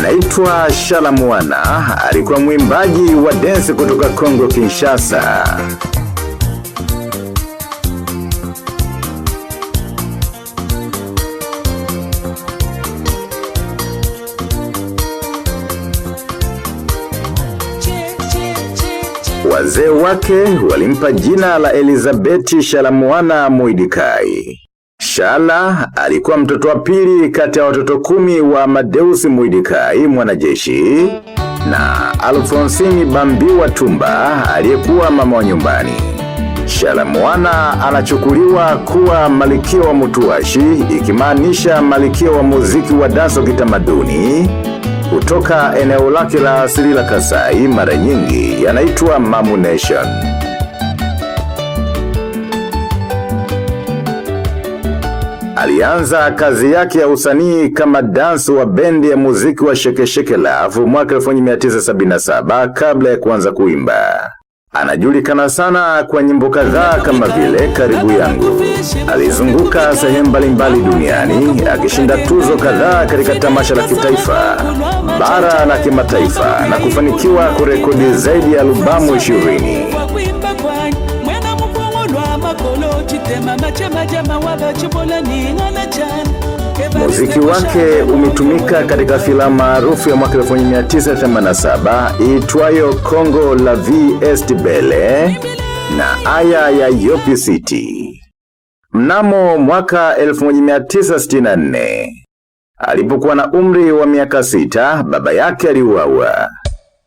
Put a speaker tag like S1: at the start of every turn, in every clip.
S1: anaitwa Shalamwana, alikuwa mwimbaji wa dance kutoka Kongo Kinshasa. Wazee wake walimpa jina la Elizabeth Shalamwana Muidikai. Shala alikuwa mtoto wa pili kati ya watoto 10 wa Amadeus Muidikai mwanajeshi na Alphonsine Bambiwa Tumba aliyekuwa mama wa nyumbani. Shalamwana anachukuliwa kuwa malkia wa mutuashi, ikimaanisha malkia wa muziki wa danso kitamaduni kutoka eneo lake la asili la Kasai, mara nyingi yanaitwa Mamu Nation. Alianza kazi yake ya usanii kama dansi wa bendi ya muziki wa Sheke Sheke Love mwaka 1977 kabla ya kuanza kuimba. Anajulikana sana kwa nyimbo kadhaa kama vile Karibu Yangu. Alizunguka sehemu mbalimbali duniani akishinda tuzo kadhaa katika tamasha la kitaifa, bara na kimataifa na kufanikiwa kurekodi zaidi ya albamu 20. Muziki wake umetumika katika filamu maarufu ya mwaka 1987 iitwayo Congo la Vie Est Belle na Aya ya Yopi City. Mnamo mwaka 1964, alipokuwa na umri wa miaka 6, baba yake aliuawa,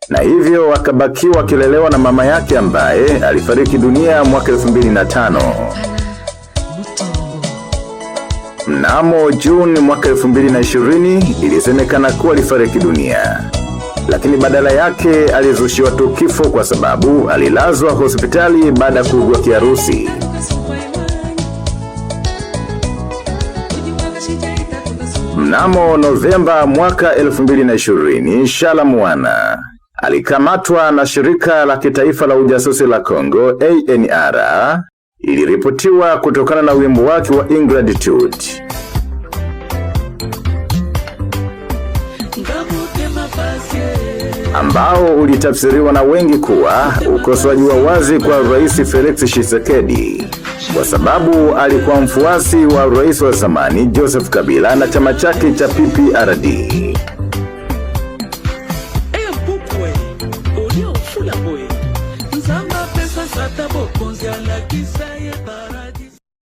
S1: na hivyo akabakiwa akilelewa na mama yake ambaye alifariki dunia mwaka 2005. Mnamo Juni mwaka 2020 ilisemekana kuwa alifariki dunia, lakini badala yake alizushiwa tu kifo kwa sababu alilazwa hospitali baada ya kuugua kiharusi. Mnamo Novemba mwaka 2020, Shalamwana alikamatwa na shirika la kitaifa la ujasusi la Kongo ANR. Iliripotiwa kutokana na wimbo wake wa Ingratitude, ambao ulitafsiriwa na wengi kuwa ukosoaji wa wazi kwa Rais Felix Tshisekedi, kwa sababu alikuwa mfuasi wa rais wa zamani Joseph Kabila na chama chake cha PPRD.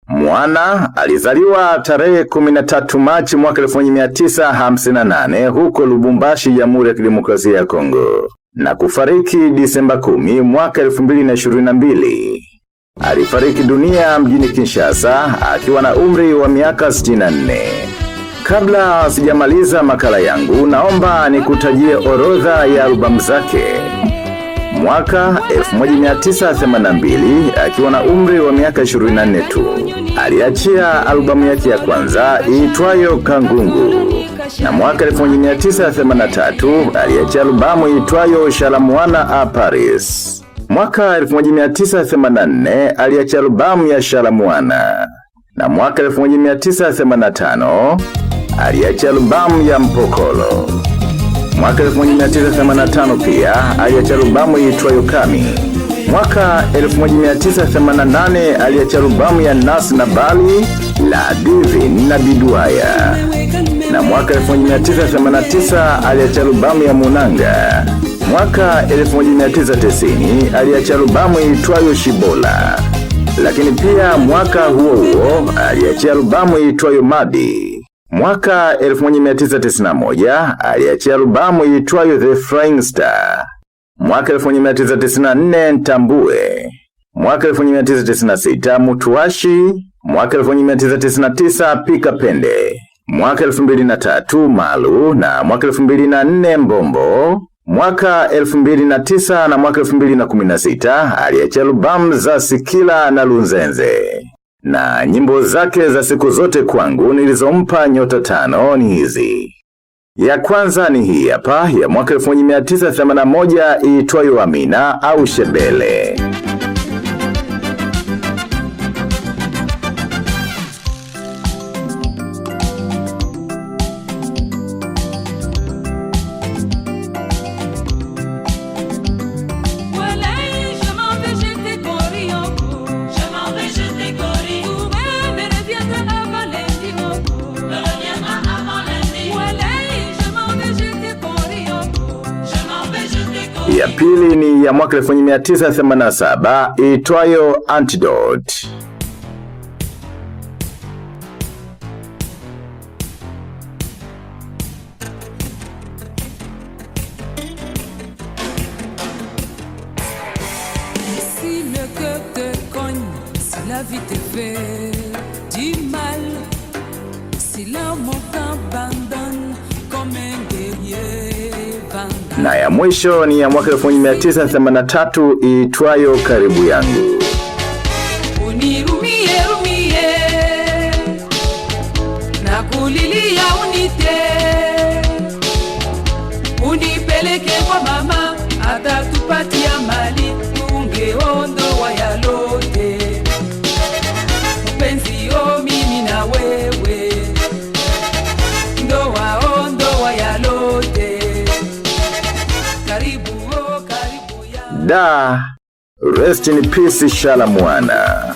S1: Mwana alizaliwa tarehe 13 Machi mwaka 1958 huko Lubumbashi, Jamhuri ya Kidemokrasia ya Kongo, na kufariki Disemba 10 mwaka 2022. Alifariki dunia mjini Kinshasa akiwa na umri wa miaka 64. Kabla sijamaliza makala yangu, naomba nikutajie orodha ya albamu zake. Mwaka 1982 akiwa na umri wa miaka 24 tu, aliachia albamu yake ya kwanza iitwayo Kangungu. Na mwaka 1983 aliachia albamu iitwayo Shalamwana a Paris. Mwaka 1984 aliachia albamu ya Shalamwana. Na mwaka 1985 aliachia albamu ya Mpokolo. Mwaka 1985 pia aliachia albamu iitwayo Kami. Mwaka 1988 aliachia albamu ya Nas na Bali, La Divine na Biduaya. Na mwaka 1989 aliachia albamu ya Munanga. Mwaka 1990 aliachia albamu iitwayo Shibola. Lakini pia mwaka huo huo aliachia albamu iitwayo Madi. Mwaka 1991 aliachia albamu iitwayo The Flying Star. Mwaka 1994 Ntambue. Mwaka 1996 Mutuashi. Mwaka 1999 Pika Pende. Mwaka 2003 Malu, na mwaka 2004 Mbombo. Mwaka 2009 na mwaka 2016 aliachia albamu za Sikila na Lunzenze. Na nyimbo zake za siku zote kwangu nilizompa nyota 5 ni hizi. Ya kwanza ni hii hapa ya mwaka 1981 iitwayo Amina au Shebele. Ya pili ni ya mwaka 1987 iitwayo Antidote.
S2: Si le cœur te cogne, si la vie te fait du mal, si l'amour t'abandonne comme un guerrier vandal.
S1: Na ya mwisho ni ya mwaka 1983 iitwayo Karibu Yangu.
S2: Unirumie rumie na kulilia unite, unipeleke kwa mama atatupatia mali, ungeondoa ya lote mpenzi, o mimi na wewe, ndoa ya lote, karibu o karibu ya
S1: Da, rest in peace Shala Mwana.